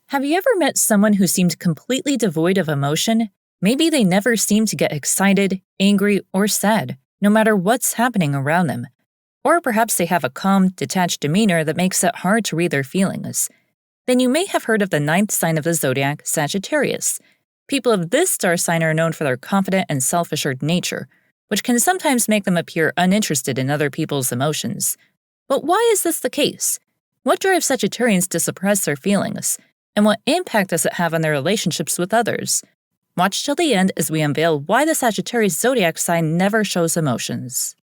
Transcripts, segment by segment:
Have you ever met someone who seemed completely devoid of emotion? Maybe they never seem to get excited, angry, or sad, no matter what's happening around them. Or perhaps they have a calm, detached demeanor that makes it hard to read their feelings. Then you may have heard of the ninth sign of the zodiac, Sagittarius. People of this star sign are known for their confident and self-assured nature, which can sometimes make them appear uninterested in other people's emotions. But why is this the case? What drives Sagittarians to suppress their feelings? And what impact does it have on their relationships with others? Watch till the end as we unveil why the Sagittarius zodiac sign never shows emotions.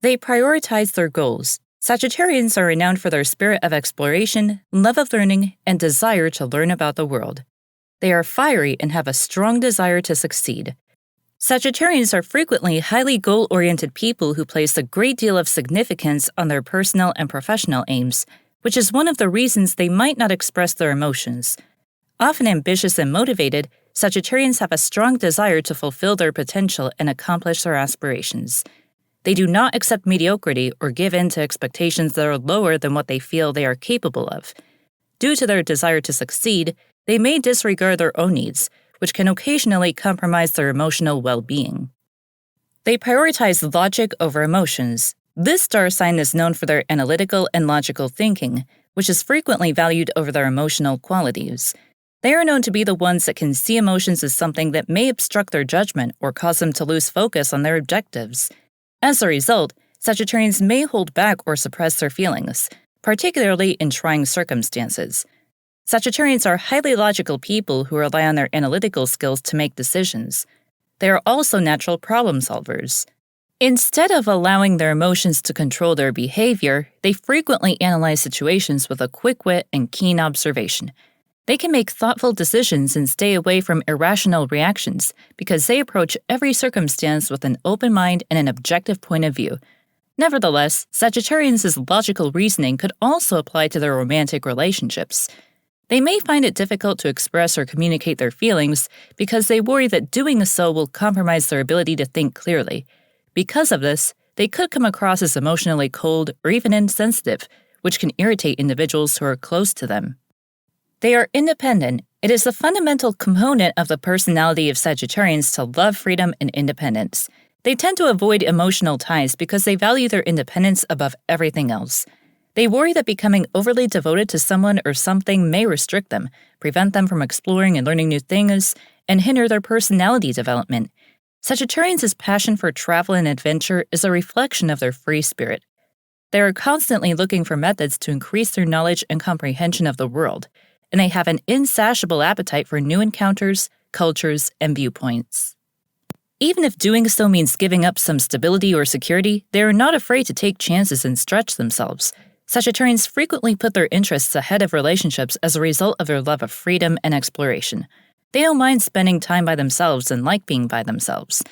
They prioritize their goals. Sagittarians are renowned for their spirit of exploration, love of learning, and desire to learn about the world. They are fiery and have a strong desire to succeed. Sagittarians are frequently highly goal-oriented people who place a great deal of significance on their personal and professional aims, which is one of the reasons they might not express their emotions. Often ambitious and motivated, Sagittarians have a strong desire to fulfill their potential and accomplish their aspirations. They do not accept mediocrity or give in to expectations that are lower than what they feel they are capable of. Due to their desire to succeed, they may disregard their own needs, which can occasionally compromise their emotional well-being. They prioritize logic over emotions. This star sign is known for their analytical and logical thinking, which is frequently valued over their emotional qualities. They are known to be the ones that can see emotions as something that may obstruct their judgment or cause them to lose focus on their objectives. As a result, Sagittarians may hold back or suppress their feelings, particularly in trying circumstances. Sagittarians are highly logical people who rely on their analytical skills to make decisions. They are also natural problem solvers. Instead of allowing their emotions to control their behavior, they frequently analyze situations with a quick wit and keen observation. They can make thoughtful decisions and stay away from irrational reactions because they approach every circumstance with an open mind and an objective point of view. Nevertheless, Sagittarians' logical reasoning could also apply to their romantic relationships. They may find it difficult to express or communicate their feelings because they worry that doing so will compromise their ability to think clearly. Because of this, they could come across as emotionally cold or even insensitive, which can irritate individuals who are close to them. They are independent. It is a fundamental component of the personality of Sagittarians to love freedom and independence. They tend to avoid emotional ties because they value their independence above everything else. They worry that becoming overly devoted to someone or something may restrict them, prevent them from exploring and learning new things, and hinder their personality development. Sagittarians' passion for travel and adventure is a reflection of their free spirit. They are constantly looking for methods to increase their knowledge and comprehension of the world, and they have an insatiable appetite for new encounters, cultures, and viewpoints. Even if doing so means giving up some stability or security, they are not afraid to take chances and stretch themselves. Sagittarians frequently put their interests ahead of relationships as a result of their love of freedom and exploration. They don't mind spending time by themselves and like being by themselves.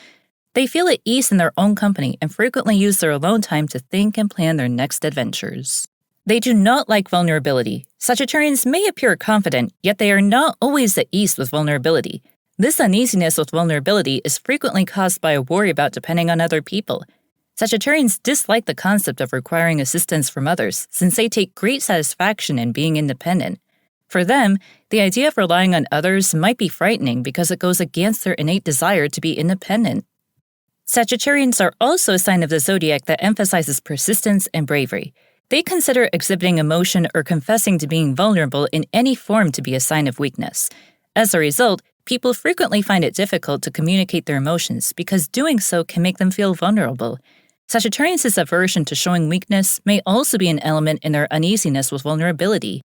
They feel at ease in their own company and frequently use their alone time to think and plan their next adventures. They do not like vulnerability. Sagittarians may appear confident, yet they are not always at ease with vulnerability. This uneasiness with vulnerability is frequently caused by a worry about depending on other people. Sagittarians dislike the concept of requiring assistance from others since they take great satisfaction in being independent. For them, the idea of relying on others might be frightening because it goes against their innate desire to be independent. Sagittarians are also a sign of the zodiac that emphasizes persistence and bravery. They consider exhibiting emotion or confessing to being vulnerable in any form to be a sign of weakness. As a result, people frequently find it difficult to communicate their emotions because doing so can make them feel vulnerable. Sagittarians' aversion to showing weakness may also be an element in their uneasiness with vulnerability.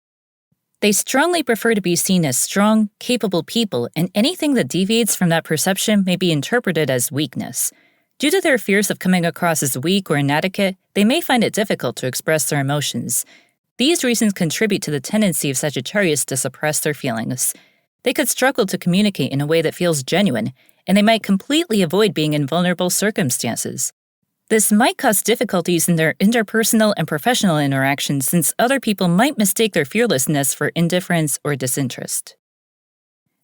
They strongly prefer to be seen as strong, capable people, and anything that deviates from that perception may be interpreted as weakness. Due to their fears of coming across as weak or inadequate, they may find it difficult to express their emotions. These reasons contribute to the tendency of Sagittarius to suppress their feelings. They could struggle to communicate in a way that feels genuine, and they might completely avoid being in vulnerable circumstances. This might cause difficulties in their interpersonal and professional interactions since other people might mistake their fearlessness for indifference or disinterest.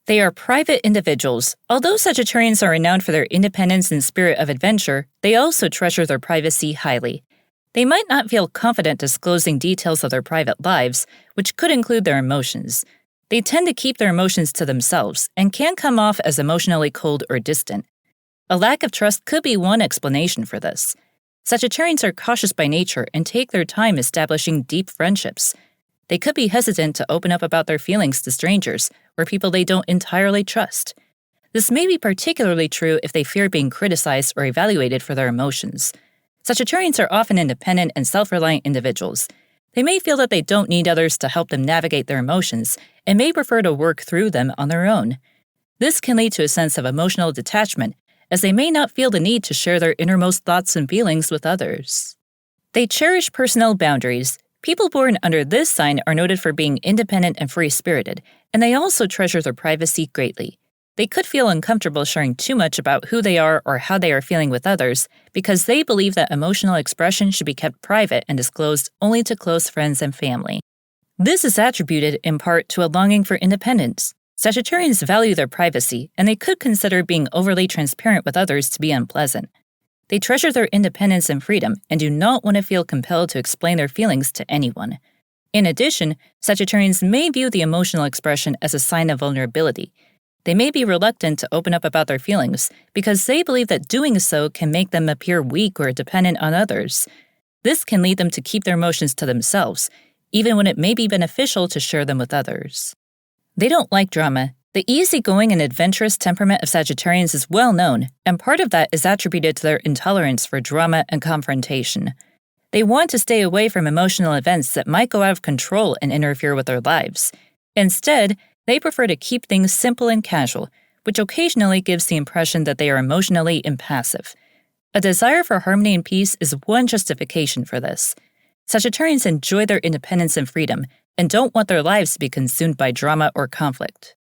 They are private individuals. Although Sagittarians are renowned for their independence and spirit of adventure, they also treasure their privacy highly. They might not feel confident disclosing details of their private lives, which could include their emotions. They tend to keep their emotions to themselves and can come off as emotionally cold or distant. A lack of trust could be one explanation for this. Sagittarians are cautious by nature and take their time establishing deep friendships. They could be hesitant to open up about their feelings to strangers or people they don't entirely trust. This may be particularly true if they fear being criticized or evaluated for their emotions. Sagittarians are often independent and self-reliant individuals. They may feel that they don't need others to help them navigate their emotions and may prefer to work through them on their own. This can lead to a sense of emotional detachment, as they may not feel the need to share their innermost thoughts and feelings with others. They cherish personal boundaries. People born under this sign are noted for being independent and free-spirited, and they also treasure their privacy greatly. They could feel uncomfortable sharing too much about who they are or how they are feeling with others because they believe that emotional expression should be kept private and disclosed only to close friends and family. This is attributed in part to a longing for independence. Sagittarians value their privacy, and they could consider being overly transparent with others to be unpleasant. They treasure their independence and freedom and do not want to feel compelled to explain their feelings to anyone. In addition, Sagittarians may view the emotional expression as a sign of vulnerability. They may be reluctant to open up about their feelings because they believe that doing so can make them appear weak or dependent on others. This can lead them to keep their emotions to themselves, even when it may be beneficial to share them with others. They don't like drama. The easygoing and adventurous temperament of Sagittarians is well known, and part of that is attributed to their intolerance for drama and confrontation. They want to stay away from emotional events that might go out of control and interfere with their lives. Instead, they prefer to keep things simple and casual, which occasionally gives the impression that they are emotionally impassive. A desire for harmony and peace is one justification for this. Sagittarians enjoy their independence and freedom and don't want their lives to be consumed by drama or conflict.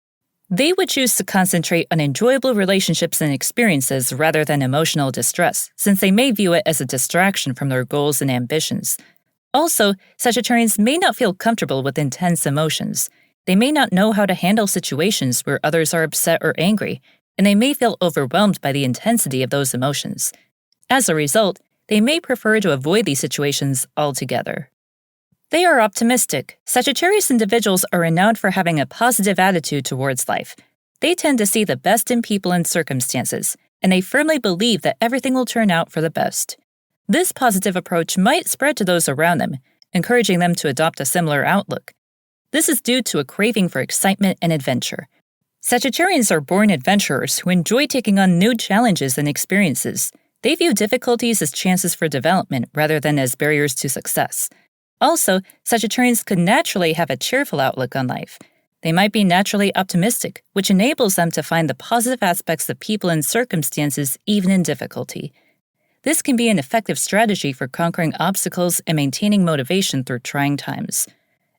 They would choose to concentrate on enjoyable relationships and experiences rather than emotional distress, since they may view it as a distraction from their goals and ambitions. Also, Sagittarians may not feel comfortable with intense emotions. They may not know how to handle situations where others are upset or angry, and they may feel overwhelmed by the intensity of those emotions. As a result, they may prefer to avoid these situations altogether. They are optimistic. Sagittarius individuals are renowned for having a positive attitude towards life. They tend to see the best in people and circumstances, and they firmly believe that everything will turn out for the best. This positive approach might spread to those around them, encouraging them to adopt a similar outlook. This is due to a craving for excitement and adventure. Sagittarians are born adventurers who enjoy taking on new challenges and experiences. They view difficulties as chances for development rather than as barriers to success. Also, Sagittarians could naturally have a cheerful outlook on life. They might be naturally optimistic, which enables them to find the positive aspects of people and circumstances even in difficulty. This can be an effective strategy for conquering obstacles and maintaining motivation through trying times.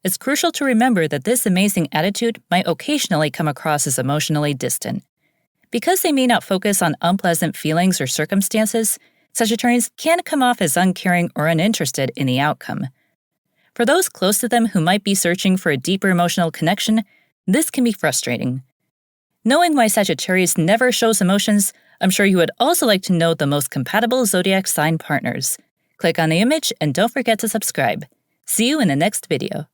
It's crucial to remember that this amazing attitude might occasionally come across as emotionally distant. Because they may not focus on unpleasant feelings or circumstances, Sagittarians can come off as uncaring or uninterested in the outcome. For those close to them who might be searching for a deeper emotional connection, this can be frustrating. Knowing why Sagittarius never shows emotions, I'm sure you would also like to know the most compatible zodiac sign partners. Click on the image and don't forget to subscribe. See you in the next video.